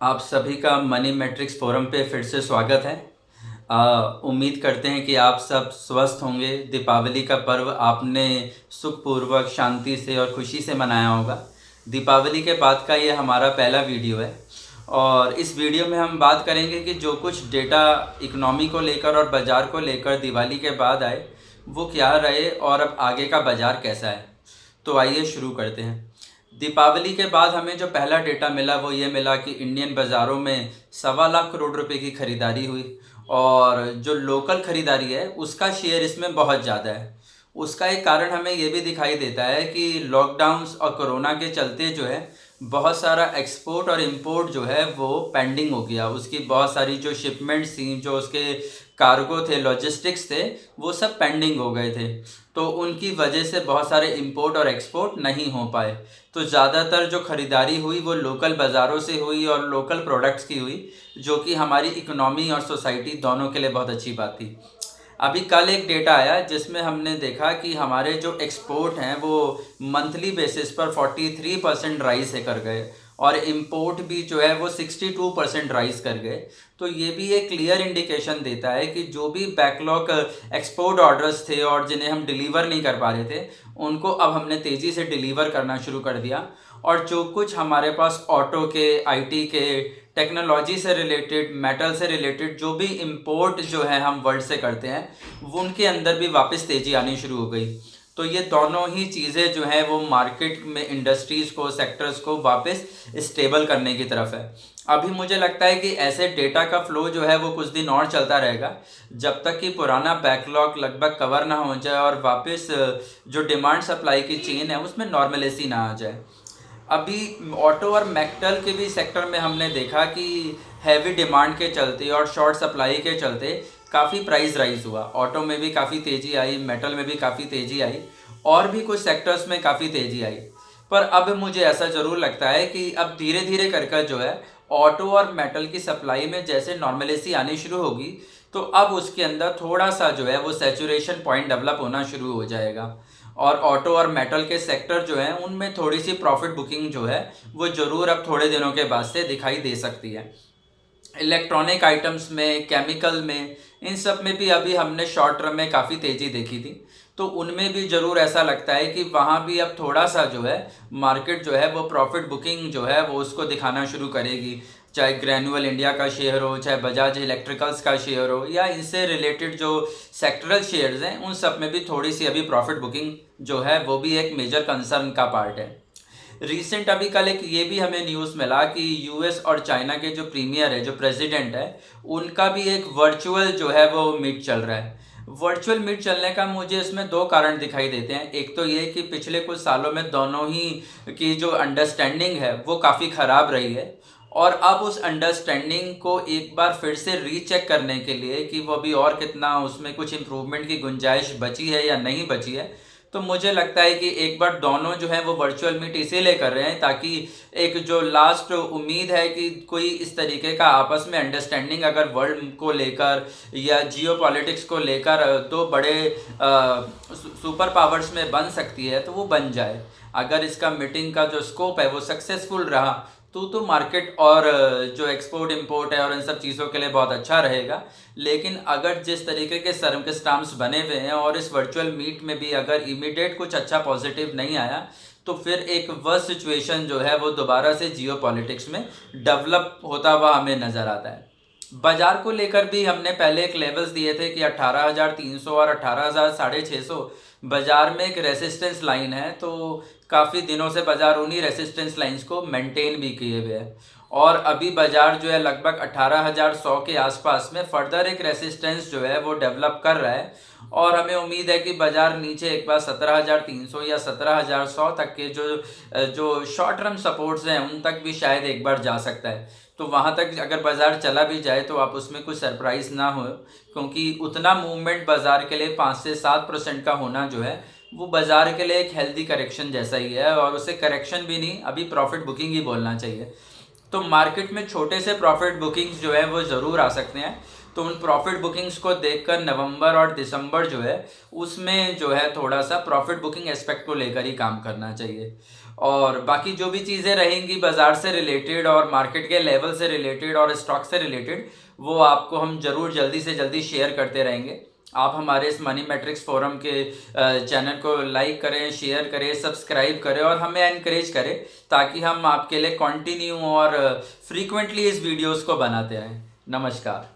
आप सभी का मनी मैट्रिक्स फोरम पे फिर से स्वागत है। उम्मीद करते हैं कि आप सब स्वस्थ होंगे। दीपावली का पर्व आपने सुखपूर्वक, शांति से और खुशी से मनाया होगा। दीपावली के बाद का ये हमारा पहला वीडियो है और इस वीडियो में हम बात करेंगे कि जो कुछ डेटा इकोनॉमी को लेकर और बाज़ार को लेकर दिवाली के बाद आए वो क्या रहे और अब आगे का बाज़ार कैसा है। तो आइए शुरू करते हैं। दीपावली के बाद हमें जो पहला डेटा मिला वो ये मिला कि इंडियन बाज़ारों में 1.25 करोड़ रुपए की खरीदारी हुई और जो लोकल खरीदारी है उसका शेयर इसमें बहुत ज़्यादा है। उसका एक कारण हमें ये भी दिखाई देता है कि लॉकडाउन्स और कोरोना के चलते जो है बहुत सारा एक्सपोर्ट और इंपोर्ट जो है वो पेंडिंग हो गया। उसकी बहुत सारी जो शिपमेंट्स थी, जो उसके कार्गो थे, लॉजिस्टिक्स थे, वो सब पेंडिंग हो गए थे। तो उनकी वजह से बहुत सारे इंपोर्ट और एक्सपोर्ट नहीं हो पाए। तो ज़्यादातर जो ख़रीदारी हुई वो लोकल बाज़ारों से हुई और लोकल प्रोडक्ट्स की हुई, जो कि हमारी इकोनॉमी और सोसाइटी दोनों के लिए बहुत अच्छी बात थी। अभी कल एक डेटा आया जिसमें हमने देखा कि हमारे जो एक्सपोर्ट हैं वो मंथली बेसिस पर 43% राइज से कर गए और इम्पोर्ट भी जो है वो 62% राइज कर गए। तो ये भी एक क्लियर इंडिकेशन देता है कि जो भी बैकलॉग एक्सपोर्ट ऑर्डर्स थे और जिन्हें हम डिलीवर नहीं कर पा रहे थे उनको अब हमने तेज़ी से डिलीवर करना शुरू कर दिया। और जो कुछ हमारे पास ऑटो के, आईटी के, टेक्नोलॉजी से रिलेटेड, मेटल से रिलेटेड जो भी इंपोर्ट जो है हम वर्ल्ड से करते हैं वो उनके अंदर भी वापस तेज़ी आनी शुरू हो गई। तो ये दोनों ही चीज़ें जो हैं वो मार्केट में इंडस्ट्रीज़ को, सेक्टर्स को वापस स्टेबल करने की तरफ है। अभी मुझे लगता है कि ऐसे डेटा का फ्लो जो है वो कुछ दिन और चलता रहेगा जब तक कि पुराना बैकलॉग लगभग कवर ना हो जाए और वापस जो डिमांड सप्लाई की चेन है उसमें नॉर्मलेसी ना आ जाए। अभी ऑटो और मेटल के भी सेक्टर में हमने देखा कि हैवी डिमांड के चलते और शॉर्ट सप्लाई के चलते काफ़ी प्राइस राइज हुआ। ऑटो में भी काफ़ी तेज़ी आई, मेटल में भी काफ़ी तेज़ी आई और भी कुछ सेक्टर्स में काफ़ी तेज़ी आई। पर अब मुझे ऐसा ज़रूर लगता है कि अब धीरे धीरे कर जो है ऑटो और मेटल की सप्लाई में जैसे नॉर्मलेसी आनी शुरू होगी तो अब उसके अंदर थोड़ा सा जो है वो सैचुरेशन पॉइंट डेवलप होना शुरू हो जाएगा और ऑटो और मेटल के सेक्टर जो हैं उनमें थोड़ी सी प्रॉफिट बुकिंग जो है वो ज़रूर अब थोड़े दिनों के बाद से दिखाई दे सकती है। इलेक्ट्रॉनिक आइटम्स में, केमिकल में, इन सब में भी अभी हमने शॉर्ट टर्म में काफ़ी तेज़ी देखी थी। तो उनमें भी ज़रूर ऐसा लगता है कि वहाँ भी अब थोड़ा सा जो है मार्केट जो है वो प्रॉफिट बुकिंग जो है वो उसको दिखाना शुरू करेगी। चाहे ग्रैन्युअल इंडिया का शेयर हो, चाहे बजाज इलेक्ट्रिकल्स का शेयर हो या इनसे रिलेटेड जो सेक्टरल शेयर्स हैं उन सब में भी थोड़ी सी अभी प्रॉफिट बुकिंग जो है वो भी एक मेजर कंसर्न का पार्ट है। रिसेंट अभी कल एक ये भी हमें न्यूज़ मिला कि यूएस और चाइना के जो प्रीमियर है, जो प्रेसिडेंट है, उनका भी एक वर्चुअल जो है वो मीट चल रहा है। वर्चुअल मीट चलने का मुझे इसमें दो कारण दिखाई देते हैं। एक तो ये कि पिछले कुछ सालों में दोनों ही की जो अंडरस्टैंडिंग है वो काफ़ी ख़राब रही है और अब उस अंडरस्टैंडिंग को एक बार फिर से रीचेक करने के लिए कि वो अभी और कितना उसमें कुछ इम्प्रूवमेंट की गुंजाइश बची है या नहीं बची है, तो मुझे लगता है कि एक बार दोनों जो है वो वर्चुअल मीट इसीलिए कर रहे हैं ताकि एक जो लास्ट उम्मीद है कि कोई इस तरीके का आपस में अंडरस्टैंडिंग अगर वर्ल्ड को लेकर या जियो पॉलिटिक्स को लेकर दो बड़े सुपर पावर्स में बन सकती है तो वो बन जाए। अगर इसका मीटिंग का जो स्कोप है वो सक्सेसफुल रहा तो मार्केट और जो एक्सपोर्ट इंपोर्ट है और इन सब चीज़ों के लिए बहुत अच्छा रहेगा। लेकिन अगर जिस तरीके के सर्कमस्टांस बने हुए हैं और इस वर्चुअल मीट में भी अगर इमीडिएट कुछ अच्छा पॉजिटिव नहीं आया तो फिर एक वर्स्ट सिचुएशन जो है वो दोबारा से जियो पॉलिटिक्स में डेवलप होता हुआ हमें नज़र आता है। बाजार को लेकर भी हमने पहले एक लेवल्स दिए थे कि 18,300 और 18,650 बाजार में एक रेसिस्टेंस लाइन है। तो काफ़ी दिनों से बाजार उन्हीं रेसिस्टेंस लाइंस को मेंटेन भी किए हुए है और अभी बाजार जो है लगभग 18,100 के आसपास में फर्दर एक रेसिस्टेंस जो है वो डेवलप कर रहा है और हमें उम्मीद है कि बाजार नीचे एक बार 17,300 या 17,100 तक के जो शॉर्ट टर्म सपोर्ट्स हैं उन तक भी शायद एक बार जा सकता है। तो वहाँ तक अगर बाज़ार चला भी जाए तो आप उसमें कुछ सरप्राइज़ ना हो, क्योंकि उतना मूवमेंट बाज़ार के लिए 5 से 7% का होना जो है वो बाज़ार के लिए एक हेल्दी करेक्शन जैसा ही है और उसे करेक्शन भी नहीं, अभी प्रॉफिट बुकिंग ही बोलना चाहिए। तो मार्केट में छोटे से प्रॉफिट बुकिंग्स जो है वो ज़रूर आ सकते हैं। तो उन प्रॉफिट बुकिंग्स को देखकर नवंबर और दिसंबर जो है उसमें जो है थोड़ा सा प्रॉफिट बुकिंग एस्पेक्ट को लेकर ही काम करना चाहिए। और बाकी जो भी चीज़ें रहेंगी बाज़ार से रिलेटेड और मार्केट के लेवल से रिलेटेड और स्टॉक से रिलेटेड, वो आपको हम ज़रूर जल्दी से जल्दी शेयर करते रहेंगे। आप हमारे इस मनी मैट्रिक्स फोरम के चैनल को लाइक करें, शेयर करें, सब्सक्राइब करें और हमें एनकरेज करें, ताकि हम आपके लिए कंटिन्यू और फ्रीक्वेंटली इस वीडियोस को बनाते रहें। नमस्कार।